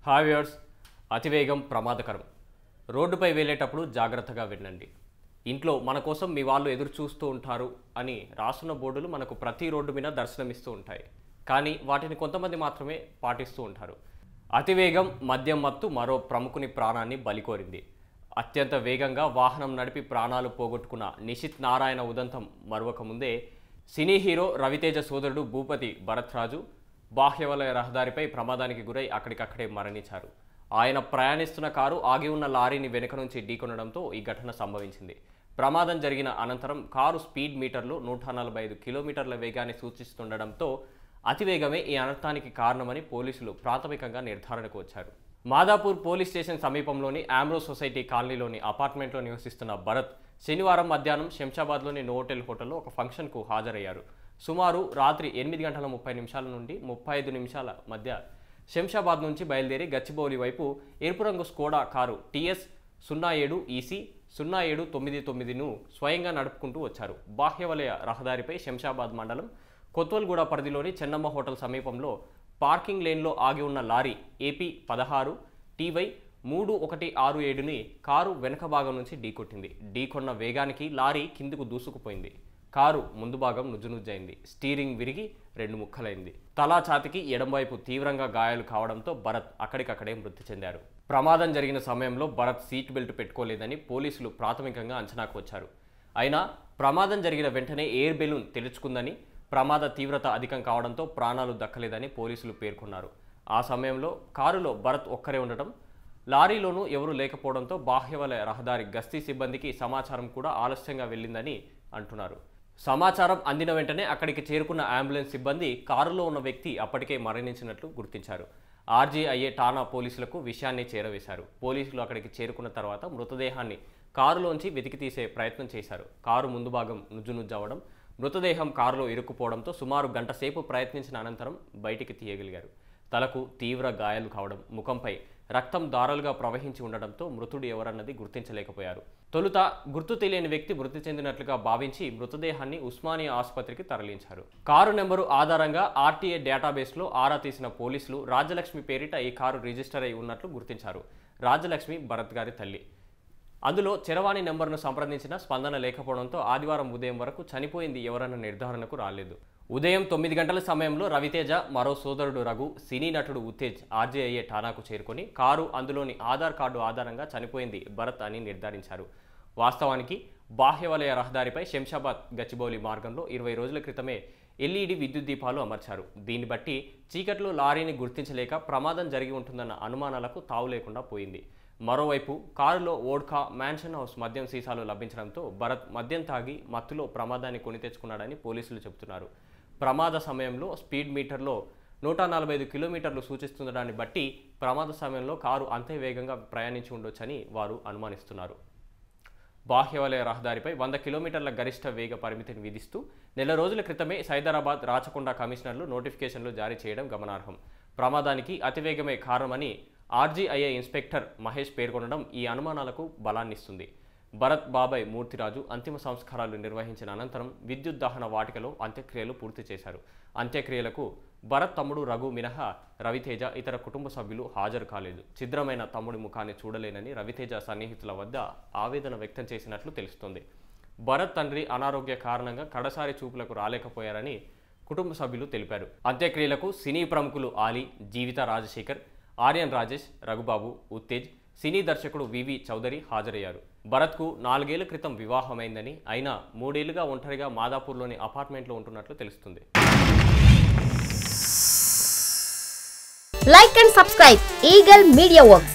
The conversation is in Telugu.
హాయ్ వ్యూవర్స్, అతివేగం ప్రమాదకరం. రోడ్డుపై వెళ్ళేటప్పుడు జాగ్రత్తగా వినండి. ఇంట్లో మన కోసం మీ వాళ్ళు ఎదురు చూస్తూ ఉంటారు అని రాసున్న బోర్డులు మనకు ప్రతి రోడ్డు మీద దర్శనమిస్తూ ఉంటాయి. కానీ వాటిని కొంతమంది మాత్రమే పాటిస్తూ ఉంటారు. అతివేగం, మద్యం మత్తు మరో ప్రముఖుని ప్రాణాన్ని బలికోరింది. అత్యంత వేగంగా వాహనం నడిపి ప్రాణాలు పోగొట్టుకున్న నిశిత్ నారాయణ ఉదంతం మరొక ముందే సినీ హీరో రవితేజ సోదరుడు భూపతి భరత్ రాజు బాహ్యవలయ రహదారిపై ప్రమాదానికి గురై అక్కడికక్కడే మరణించారు. ఆయన ప్రయాణిస్తున్న కారు ఆగి ఉన్న లారీని వెనుక నుంచి ఢీకొనడంతో ఈ ఘటన సంభవించింది. ప్రమాదం జరిగిన అనంతరం కారు స్పీడ్ మీటర్లు 145 కిలోమీటర్ల వేగాన్ని సూచిస్తుండడంతో అతివేగమే ఈ అనర్థానికి కారణమని పోలీసులు ప్రాథమికంగా నిర్ధారణకు వచ్చారు. మాదాపూర్ పోలీస్ స్టేషన్ సమీపంలోని ఆమ్రో సొసైటీ కాలనీలోని అపార్ట్మెంట్లో నివసిస్తున్న భరత్ శనివారం మధ్యాహ్నం శంషాబాద్లోని నోవోటెల్ హోటల్లో ఒక ఫంక్షన్కు హాజరయ్యారు. సుమారు రాత్రి 8:30 నుండి 35 నిమిషాల మధ్య శంషాబాద్ నుంచి బయలుదేరి గచ్చిబౌలి వైపు ఎరుపు రంగు స్కోడా కారు TS 07 EC 0799ను స్వయంగా నడుపుకుంటూ వచ్చారు. బాహ్యవలయ రహదారిపై శంషాబాద్ మండలం కొత్వల్గూడ పరిధిలోని చెన్నమ్మ హోటల్ సమీపంలో పార్కింగ్ లేన్లో ఆగి ఉన్న లారీ AP 16 TY 3167ని కారు వెనక భాగం నుంచి ఢీకొట్టింది. ఢీకొన్న వేగానికి లారీ కిందకు దూసుకుపోయింది. కారు ముందు భాగం నుజ్జునుజ్జైంది. స్టీరింగ్ విరిగి 2 ముక్కలైంది. తలా ఛాతికి ఎడంవైపు తీవ్రంగా గాయాలు కావడంతో భరత్ అక్కడికక్కడే మృతి చెందారు. ప్రమాదం జరిగిన సమయంలో భరత్ సీట్ బెల్ట్ పెట్టుకోలేదని పోలీసులు ప్రాథమికంగా అంచనాకు వచ్చారు. అయినా ప్రమాదం జరిగిన వెంటనే ఎయిర్ బెలూన్ తెరుచుకుందని, ప్రమాద తీవ్రత అధికం కావడంతో ప్రాణాలు దక్కలేదని పోలీసులు పేర్కొన్నారు. ఆ సమయంలో కారులో భరత్ ఒక్కరే ఉండటం, లారీలోనూ ఎవరూ లేకపోవడంతో బాహ్యవలయ రహదారి గస్తీ సిబ్బందికి సమాచారం కూడా ఆలస్యంగా వెళ్ళిందని అంటున్నారు. సమాచారం అందిన వెంటనే అక్కడికి చేరుకున్న అంబులెన్స్ సిబ్బంది కారులో ఉన్న వ్యక్తి అప్పటికే మరణించినట్లు గుర్తించారు. RGIA ఠాణా పోలీసులకు విషయాన్ని చేరవేశారు. పోలీసులు అక్కడికి చేరుకున్న తర్వాత మృతదేహాన్ని కారులోంచి వెతికి తీసే ప్రయత్నం చేశారు. కారు ముందు భాగం నుజ్జునుజ్జవడం, మృతదేహం కారులో ఇరుక్కుపోవడంతో సుమారు గంట సేపు ప్రయత్నించిన అనంతరం బయటికి తీయగలిగారు. తలకు తీవ్ర గాయాలు కావడం, ముఖంపై రక్తం దారాలుగా ప్రవహించి ఉండడంతో మృతుడు ఎవరన్నది గుర్తించలేకపోయారు. తొలుత గుర్తు తెలియని వ్యక్తి మృతి చెందినట్లుగా భావించి మృతదేహాన్ని ఉస్మానియా ఆసుపత్రికి తరలించారు. కారు నెంబరు ఆధారంగా RTA డేటాబేస్లో ఆరా తీసిన పోలీసులు రాజ్యలక్ష్మి పేరిట ఈ కారు రిజిస్టర్ అయి ఉన్నట్లు గుర్తించారు. రాజ్యలక్ష్మి భరత్ గారి తల్లి. అందులో చరవాణి నెంబర్ను సంప్రదించిన స్పందన లేకపోవడంతో ఆదివారం ఉదయం వరకు చనిపోయింది ఎవరన్న నిర్ధారణకు రాలేదు. ఉదయం 9 గంటల సమయంలో రవితేజ, మరో సోదరుడు రఘు, సినీ నటుడు ఉత్తేజ్ RGIA ఠాణాకు చేరుకొని కారు, అందులోని ఆధార్ కార్డు ఆధారంగా చనిపోయింది భరత్ అని నిర్ధారించారు. వాస్తవానికి బాహ్యవలయ రహదారిపై శంషాబాద్ గచ్చిబౌలి మార్గంలో 20 రోజుల క్రితమే LED విద్యుత్ దీపాలు అమర్చారు. దీన్ని బట్టి చీకట్లో లారీని గుర్తించలేక ప్రమాదం జరిగి ఉంటుందన్న అనుమానాలకు తావు లేకుండా పోయింది. మరోవైపు కారులో వోడ్కా, మ్యాన్షన్ హౌస్ మద్యం సీసాలు లభించడంతో భరత్ మద్యం తాగి మత్తులో ప్రమాదాన్ని కొని తెచ్చుకున్నాడని పోలీసులు చెబుతున్నారు. ప్రమాద సమయంలో స్పీడ్ మీటర్లో 145 కిలోమీటర్లు సూచిస్తుండడాన్ని బట్టి ప్రమాద సమయంలో కారు అంతే వేగంగా ప్రయాణించి ఉండొచ్చని వారు అనుమానిస్తున్నారు. బాహ్యవలయ రహదారిపై 100 కిలోమీటర్ల గరిష్ట వేగ పరిమితిని విధిస్తూ నెల రోజుల క్రితమే సైదరాబాద్, రాచకొండ కమిషనర్లు నోటిఫికేషన్లు జారీ చేయడం గమనార్హం. ప్రమాదానికి అతివేగమే కారణమని RGIA ఇన్స్పెక్టర్ మహేష్ పేర్కొనడం ఈ అనుమానాలకు బలాన్నిస్తుంది. భరత్ బాబాయ్ మూర్తిరాజు అంతిమ సంస్కారాలు నిర్వహించిన అనంతరం విద్యుత్ దహన వాటికలో అంత్యక్రియలు పూర్తి చేశారు. అంత్యక్రియలకు భరత్ తమ్ముడు రఘు మినహా రవితేజ, ఇతర కుటుంబ సభ్యులు హాజరు కాలేదు. ఛిద్రమైన తమ్ముడి ముఖాన్ని చూడలేనని రవితేజ సన్నిహితుల వద్ద ఆవేదన వ్యక్తం చేసినట్లు తెలుస్తోంది. భరత్ తండ్రి అనారోగ్య కారణంగా కడసారి చూపులకు రాలేకపోయారని కుటుంబ సభ్యులు తెలిపారు. అంత్యక్రియలకు సినీ ప్రముఖులు ఆలీ, జీవిత రాజశేఖర్, ఆర్యన్ రాజేష్, రఘుబాబు, ఉత్తేజ్, సినీ దర్శకుడు VV చౌదరి హాజరయ్యారు. భరత్కు 4 ఏళ్ల క్రితం వివాహమైందని, అయినా 3 ఏళ్లుగా ఒంటరిగా మాదాపూర్లోని అపార్ట్మెంట్లో ఉంటున్నట్లు తెలుస్తుంది. Like and subscribe Eagle Media Works.